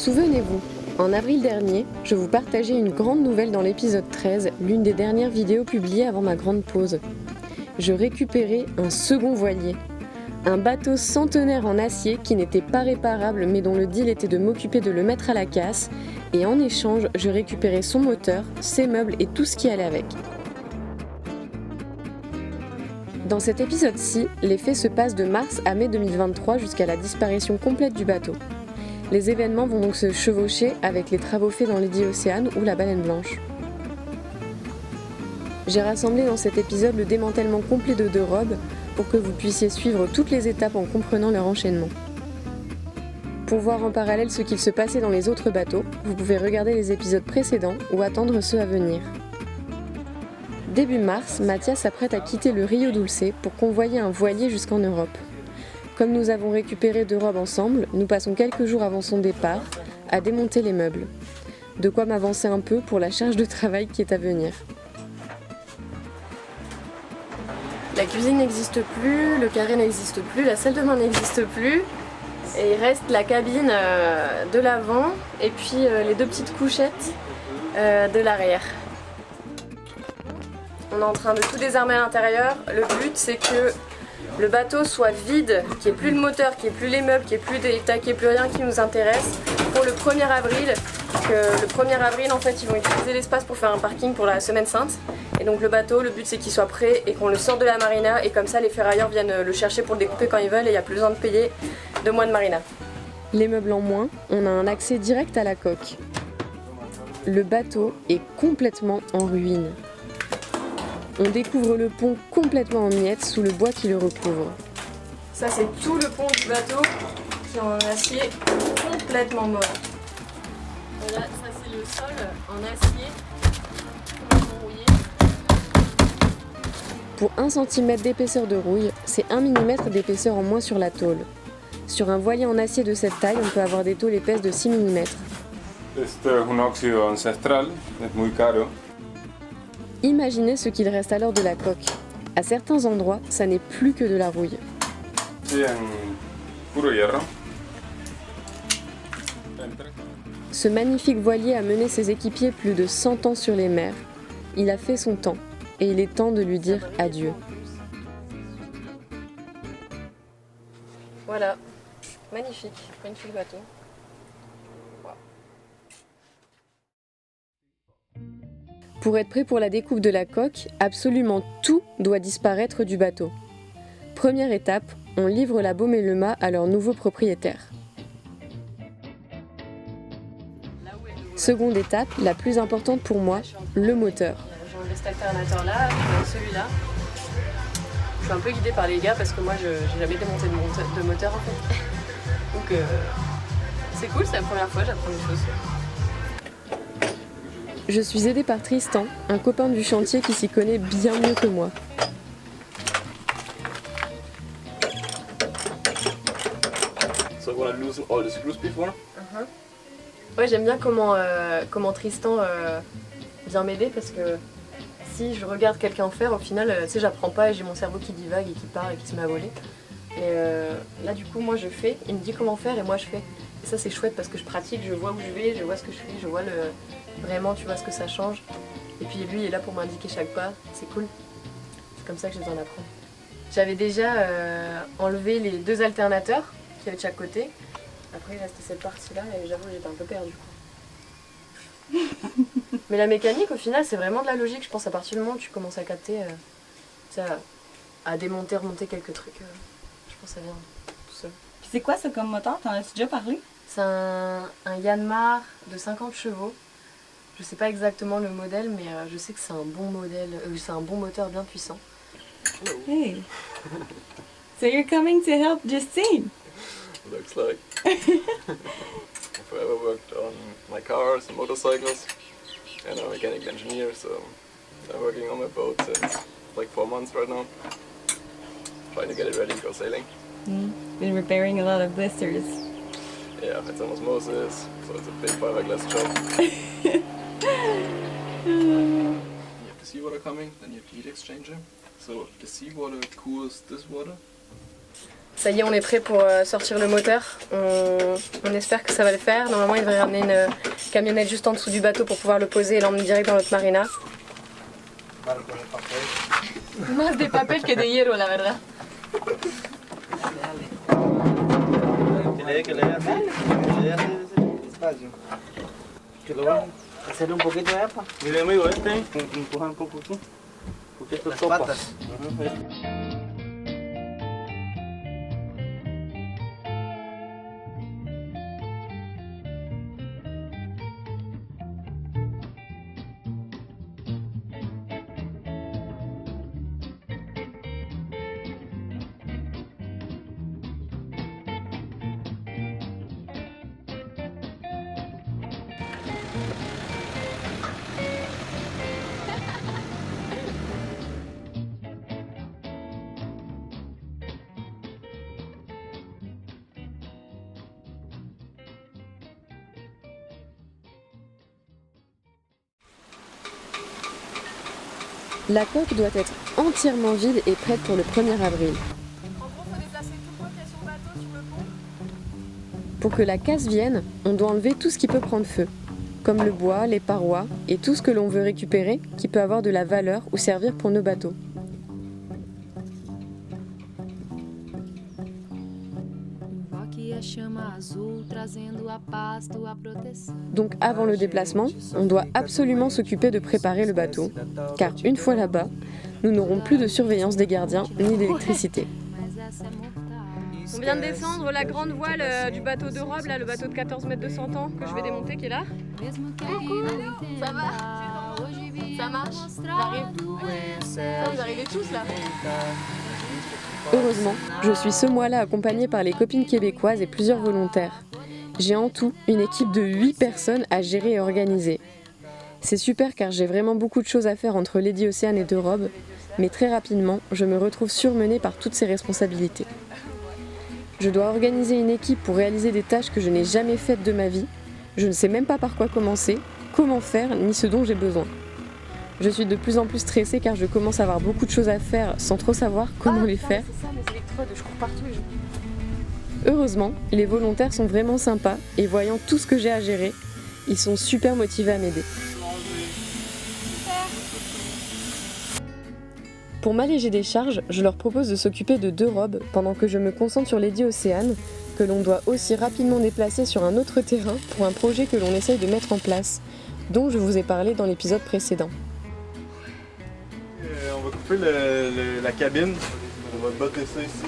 Souvenez-vous, en avril dernier, je vous partageais une grande nouvelle dans l'épisode 13, l'une des dernières vidéos publiées avant ma grande pause. Je récupérais un second voilier. Un bateau centenaire en acier qui n'était pas réparable mais dont le deal était de m'occuper de le mettre à la casse, et en échange, je récupérais son moteur, ses meubles et tout ce qui allait avec. Dans cet épisode-ci, les faits se passent de mars à mai 2023 jusqu'à la disparition complète du bateau. Les événements vont donc se chevaucher avec les travaux faits dans Lady Océane ou la Baleine Blanche. J'ai rassemblé dans cet épisode le démantèlement complet de 2 robes pour que vous puissiez suivre toutes les étapes en comprenant leur enchaînement. Pour voir en parallèle ce qu'il se passait dans les autres bateaux, vous pouvez regarder les épisodes précédents ou attendre ceux à venir. Début mars, Mathias s'apprête à quitter le Rio Dulce pour convoyer un voilier jusqu'en Europe. Comme nous avons récupéré 2 robes ensemble, nous passons quelques jours avant son départ à démonter les meubles. De quoi m'avancer un peu pour la charge de travail qui est à venir. La cuisine n'existe plus, le carré n'existe plus, la salle de bain n'existe plus. Et il reste la cabine de l'avant et puis les 2 petites couchettes de l'arrière. On est en train de tout désarmer à l'intérieur. Le but c'est que le bateau soit vide, qu'il n'y ait plus le moteur, qu'il n'y ait plus les meubles, qu'il n'y ait plus d'état, qu'il n'y ait plus rien qui nous intéresse pour le 1er avril. Le 1er avril, en fait, ils vont utiliser l'espace pour faire un parking pour la Semaine Sainte. Et donc le bateau, le but c'est qu'il soit prêt et qu'on le sorte de la marina. Et comme ça, les ferrailleurs viennent le chercher pour le découper quand ils veulent et il n'y a plus besoin de payer 2 mois de marina. Les meubles en moins, on a un accès direct à la coque. Le bateau est complètement en ruine. On découvre le pont complètement en miettes sous le bois qui le recouvre. Ça c'est tout le pont du bateau qui est en acier complètement mort. Voilà, ça c'est le sol en acier complètement rouillé. Pour 1 cm d'épaisseur de rouille, c'est 1 mm d'épaisseur en moins sur la tôle. Sur un voilier en acier de cette taille, on peut avoir des tôles épaisses de 6 mm. Este es un óxido ancestral, es muy caro. Imaginez ce qu'il reste alors de la coque. À certains endroits, ça n'est plus que de la rouille. Sí, en puro hierro. Ce magnifique voilier a mené ses équipiers plus de 100 ans sur les mers. Il a fait son temps, et il est temps de lui dire adieu. Voilà, magnifique bateau. Pour être prêt pour la découpe de la coque, absolument tout doit disparaître du bateau. Première étape, on livre la baume et le mât à leur nouveau propriétaire. Seconde étape, la plus importante pour moi, le moteur. J'ai enlevé cet alternateur là, celui-là. Je suis un peu guidée par les gars parce que moi j'ai jamais démonté de moteur en fait. Donc c'est cool, c'est la première fois, j'apprends des choses. Je suis aidée par Tristan, un copain du chantier qui s'y connaît bien mieux que moi. So you want to loosen all the screws before? Ouais, j'aime bien comment Tristan vient m'aider parce que si je regarde quelqu'un faire, au final, tu sais, j'apprends pas et j'ai mon cerveau qui divague et qui part et qui se met à voler. Mais là, du coup, moi je fais, il me dit comment faire et moi je fais. Et ça, c'est chouette parce que je pratique, je vois où je vais, je vois ce que je fais, je vois vraiment, tu vois ce que ça change. Et puis lui, il est là pour m'indiquer chaque pas, c'est cool. C'est comme ça que j'ai besoin d'apprendre. J'avais déjà enlevé les 2 alternateurs qu'il y avait de chaque côté. Après, il restait cette partie-là et j'avoue, j'étais un peu perdue. Mais la mécanique, au final, c'est vraiment de la logique. Je pense à partir du moment où tu commences à capter, à démonter, remonter quelques trucs, je pense que ça vient tout seul. Puis c'est quoi ça comme moteur? T'en as-tu déjà parlé? C'est un Yanmar de 50 chevaux. Je sais pas exactement le modèle, mais je sais que c'est un bon modèle, c'est un bon moteur bien puissant. Hey! So you're coming to help Justine? Looks like. I've forever worked on my cars and motorcycles, and I'm a mechanic engineer, so I'm working on my boat since like 4 months right now. Trying to get it ready to go sailing. Been repairing a lot of blisters. Yeah, it's on osmosis, so it's a big fiberglass job. You have the seawater coming, then you have the heat exchanger. So the seawater cools this water, Ça y est, on est prêt pour sortir le moteur. On espère que ça va le faire. Normalement, il devrait ramener une camionnette juste en dessous du bateau pour pouvoir le poser et l'emmener direct dans notre marina. Más de papel que de hierro, la verdad. Que le dé despacio. Que lo van a hacerle un poquito de agua. Mire amigo, empuja un poco aquí. Porque esto topa. Patas. La coque doit être entièrement vide et prête pour le 1er avril. En gros, faut déplacer tout le poids qu'il y a sur le bateau sur le pont. Pour que la casse vienne, on doit enlever tout ce qui peut prendre feu, comme le bois, les parois et tout ce que l'on veut récupérer qui peut avoir de la valeur ou servir pour nos bateaux. Donc avant le déplacement, on doit absolument s'occuper de préparer le bateau, car une fois là-bas, nous n'aurons plus de surveillance des gardiens ni d'électricité. On vient de descendre la grande voile du bateau de Rob, là, le bateau de 14 mètres de 100 ans que je vais démonter qui est là. Ça va? Ça marche? Vous arrivez tous là? Heureusement, je suis ce mois-là accompagnée par les copines québécoises et plusieurs volontaires. J'ai en tout une équipe de 8 personnes à gérer et organiser. C'est super car j'ai vraiment beaucoup de choses à faire entre Lady Océane et De Rob, mais très rapidement, je me retrouve surmenée par toutes ces responsabilités. Je dois organiser une équipe pour réaliser des tâches que je n'ai jamais faites de ma vie. Je ne sais même pas par quoi commencer, comment faire, ni ce dont j'ai besoin. Je suis de plus en plus stressée car je commence à avoir beaucoup de choses à faire sans trop savoir comment les faire. C'est ça, mes électrodes, je cours partout. Heureusement, les volontaires sont vraiment sympas et voyant tout ce que j'ai à gérer, ils sont super motivés à m'aider. Pour m'alléger des charges, je leur propose de s'occuper de De Rob pendant que je me concentre sur Lady Océane, que l'on doit aussi rapidement déplacer sur un autre terrain pour un projet que l'on essaye de mettre en place, dont je vous ai parlé dans l'épisode précédent. On va couper la cabine, on va botter ça ici.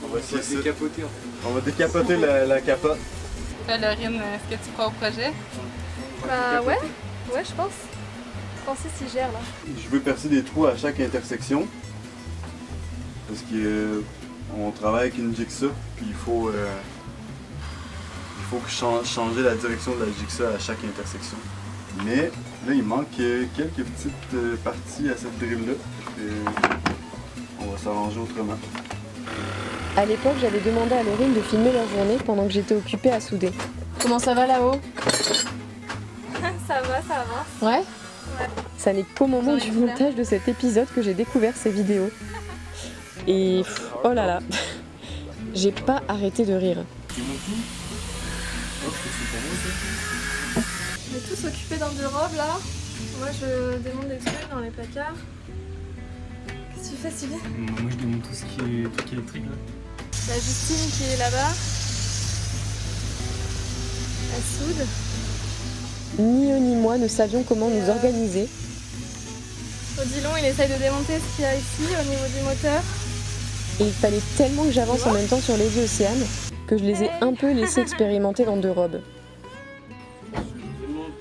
On va essayer décapoter. On va décapoter la capote. Laurine, est-ce que tu crois au projet? Bah ouais, je pense. Francis il gère là. Je veux percer des trous à chaque intersection. Parce qu'on travaille avec une jigsaw, puis il faut changer la direction de la jigsaw à chaque intersection. Mais là, il manque quelques petites parties à cette drill-là. On va s'arranger autrement. À l'époque, j'avais demandé à Laurine de filmer leur journée pendant que j'étais occupée à souder. Comment ça va là-haut? Ça va, ça avance. Ouais? Ça n'est qu'au moment du montage de cet épisode que j'ai découvert ces vidéos. Et oh là là, j'ai pas arrêté de rire. On est tous occupés dans 2 robes là. Moi je démonte des trucs dans les placards. Qu'est-ce que tu fais Sylvie? Moi je démonte tout ce qui est électrique là. La Justine qui est là-bas. Elle soude. Ni eux ni moi ne savions comment nous organiser. Odilon il essaye de démonter ce qu'il y a ici au niveau du moteur. Et il fallait tellement que j'avance en même temps sur Lady Océane que je les ai un peu laissés expérimenter dans De Rob. Je démonte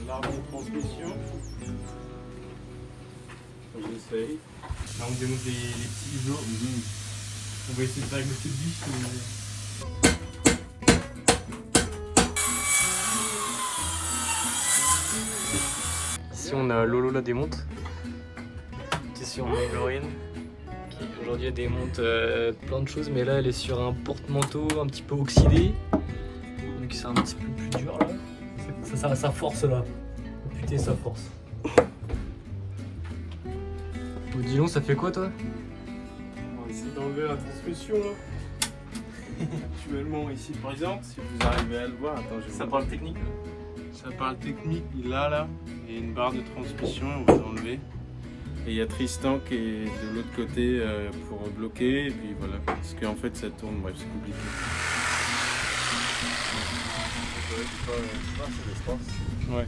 l'arbre de transmission. J'essaye. Là on démonte les petits bibelots. On va essayer de faire avec le petit biche. Ici on a Lolo la démonte. Ici on a Laurine qui aujourd'hui elle démonte plein de choses, mais là elle est sur un porte-manteau un petit peu oxydé. Donc c'est un petit peu plus dur là. Ça force là. Oh, putain ça force. Odilon, ça fait quoi toi? d'enlever la transmission. Actuellement ici par exemple, si vous arrivez à le voir, attends, Ça parle technique. ça parle technique, là, il y a une barre de transmission, on va l'enlever. Et il y a Tristan qui est de l'autre côté pour bloquer, et puis voilà, parce qu'en fait ça tourne, bref c'est compliqué. Ouais.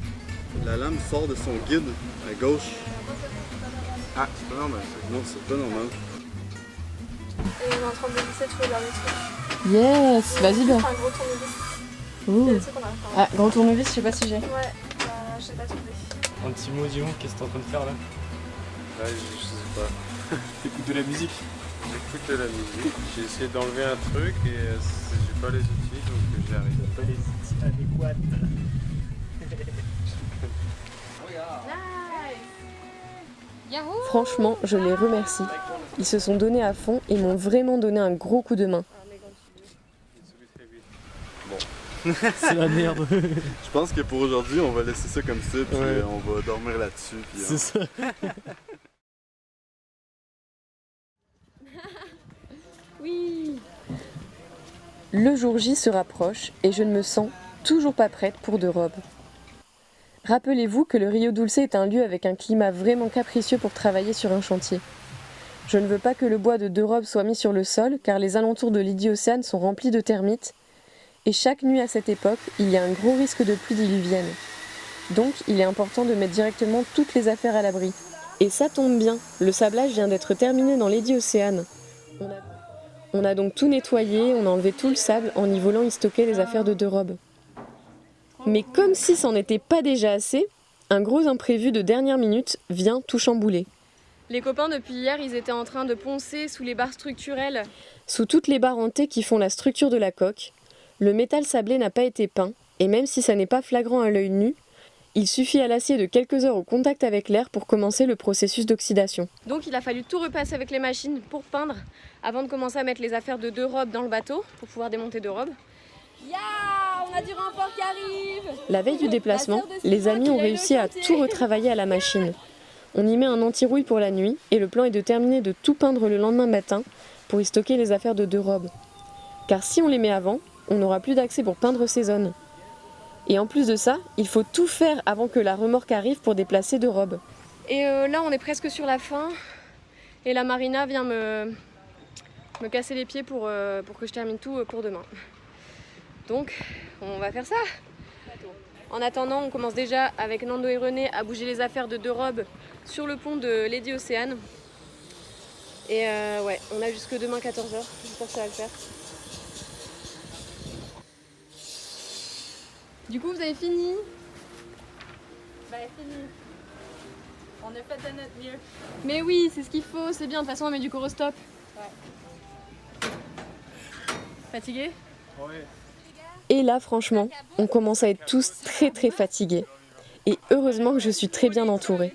La lame sort de son guide à gauche. Ah, c'est pas normal ça. Non, c'est pas normal. Et on est en train de visser tous les derniers trucs. Yes, vas-y bien. Un gros tournevis. Il y a Ouh. des trucs qu'on arrive pas à Ah, grand tournevis, je sais pas si j'ai. Ouais, bah, j'ai pas trouvé. Un petit mot, dis-moi, qu'est-ce que t'es en train de faire là? Là, je sais pas. T'écoutes de la musique? J'écoute de la musique. J'ai essayé d'enlever un truc et j'ai pas les outils donc j'y arrive. Pas les outils adéquats. Franchement, je les remercie. Ils se sont donnés à fond et m'ont vraiment donné un gros coup de main. C'est la merde. Je pense que pour aujourd'hui, on va laisser ça comme ça, puis Ouais. on va dormir là-dessus. Puis C'est ça. Oui. Le jour J se rapproche et je ne me sens toujours pas prête pour de robes. Rappelez-vous que le Rio Dulce est un lieu avec un climat vraiment capricieux pour travailler sur un chantier. Je ne veux pas que le bois de 2 robes soit mis sur le sol car les alentours de l'Idy-Océane sont remplis de termites et chaque nuit à cette époque, il y a un gros risque de pluie diluvienne. Donc il est important de mettre directement toutes les affaires à l'abri. Et ça tombe bien, le sablage vient d'être terminé dans l'Idy-Océane. On a donc tout nettoyé, on a enlevé tout le sable, en y volant y stocker les affaires de 2 robes. Mais comme si c'en était pas déjà assez, un gros imprévu de dernière minute vient tout chambouler. Les copains depuis hier, ils étaient en train de poncer sous les barres structurelles. Sous toutes les barres en T qui font la structure de la coque, le métal sablé n'a pas été peint, et même si ça n'est pas flagrant à l'œil nu, il suffit à l'acier de quelques heures au contact avec l'air pour commencer le processus d'oxydation. Donc il a fallu tout repasser avec les machines pour peindre avant de commencer à mettre les affaires de 2 robes dans le bateau pour pouvoir démonter 2 robes. Ya, on a du renfort qui arrive. La veille du déplacement, les amis ont réussi à tout retravailler à la machine. On y met un anti-rouille pour la nuit et le plan est de terminer de tout peindre le lendemain matin pour y stocker les affaires de 2 robes. Car si on les met avant, on n'aura plus d'accès pour peindre ces zones. Et en plus de ça, il faut tout faire avant que la remorque arrive pour déplacer 2 robes. Et là, on est presque sur la fin. Et la marina vient me casser les pieds pour que je termine tout pour demain. Donc, on va faire ça. En attendant, on commence déjà avec Nando et René à bouger les affaires de 2 robes sur le pont de l'Idy-Océane. Et ouais, on a jusque demain 14h. J'espère que ça va le faire. Du coup, vous avez fini? Bah, fini. On a fait de notre mieux. Mais oui, c'est ce qu'il faut, c'est bien. De toute façon, on met du corostop. Ouais. Fatigué? Ouais. Et là, franchement, on commence à être tous très fatigués. Et heureusement que je suis très bien entourée.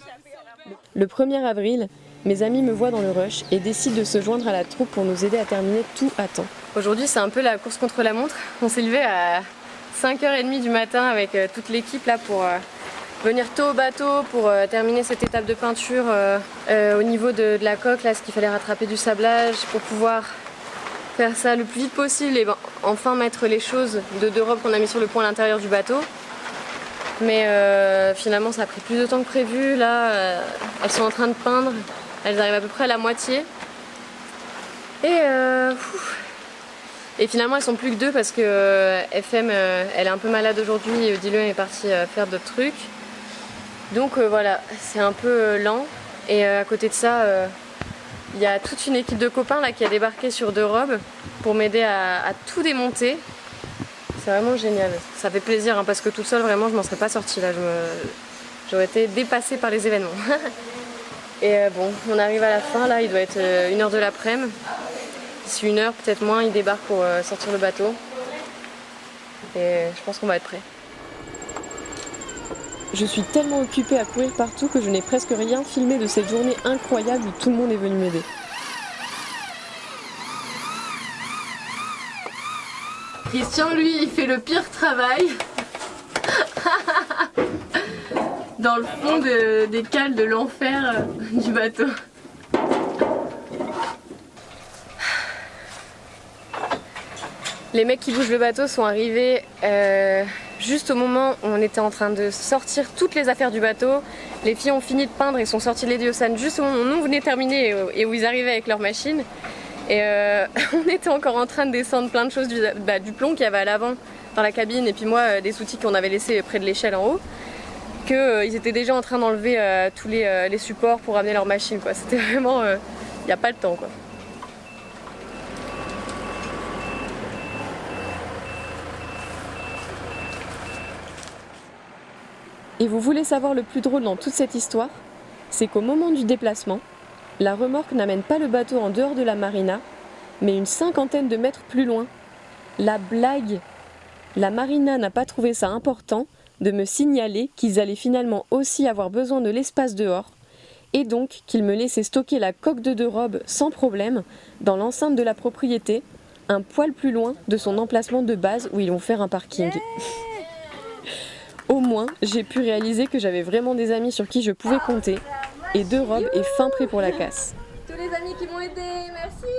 Le 1er avril, mes amis me voient dans le rush et décident de se joindre à la troupe pour nous aider à terminer tout à temps. Aujourd'hui, c'est un peu la course contre la montre. On s'est levé à 5h30 du matin avec toute l'équipe là pour venir tôt au bateau pour terminer cette étape de peinture au niveau de la coque, là, ce qu'il fallait rattraper du sablage pour pouvoir faire ça le plus vite possible et enfin mettre les choses de 2 robes qu'on a mis sur le pont à l'intérieur du bateau. Mais finalement ça a pris plus de temps que prévu. Là, elles sont en train de peindre, elles arrivent à peu près à la moitié. Et finalement elles sont plus que 2 parce que FM elle est un peu malade aujourd'hui et Dylan est parti faire d'autres trucs. Donc voilà, c'est un peu lent. Et à côté de ça, il y a toute une équipe de copains là qui a débarqué sur 2 robes pour m'aider à tout démonter. C'est vraiment génial. Ça fait plaisir hein, parce que toute seule vraiment je m'en serais pas sortie là. J'aurais été dépassée par les événements. Et bon, on arrive à la fin là, il doit être 1h de l'après-midi. D'ici 1 heure, peut-être moins, ils débarquent pour sortir le bateau. Et je pense qu'on va être prêts. Je suis tellement occupée à courir partout que je n'ai presque rien filmé de cette journée incroyable où tout le monde est venu m'aider. Christian, lui, il fait le pire travail. Dans le fond des cales de l'enfer du bateau. Les mecs qui bougent le bateau sont arrivés juste au moment où on était en train de sortir toutes les affaires du bateau. Les filles ont fini de peindre et sont sorties de l'Héliosane juste au moment où nous venait de terminer et où ils arrivaient avec leur machine. Et on était encore en train de descendre plein de choses du plomb qu'il y avait à l'avant dans la cabine et puis moi des outils qu'on avait laissés près de l'échelle en haut. Qu'ils étaient déjà en train d'enlever tous les supports pour ramener leur machine, quoi. C'était vraiment... il n'y a pas le temps, quoi. Et vous voulez savoir le plus drôle dans toute cette histoire? C'est qu'au moment du déplacement, la remorque n'amène pas le bateau en dehors de la marina, mais une 50aine de mètres plus loin. La blague! La marina n'a pas trouvé ça important de me signaler qu'ils allaient finalement aussi avoir besoin de l'espace dehors, et donc qu'ils me laissaient stocker la coque de 2 robes sans problème dans l'enceinte de la propriété, un poil plus loin de son emplacement de base où ils vont faire un parking. Au moins, j'ai pu réaliser que j'avais vraiment des amis sur qui je pouvais compter, et 2 robes et fin prêt pour la casse. Tous les amis qui m'ont aidé, merci.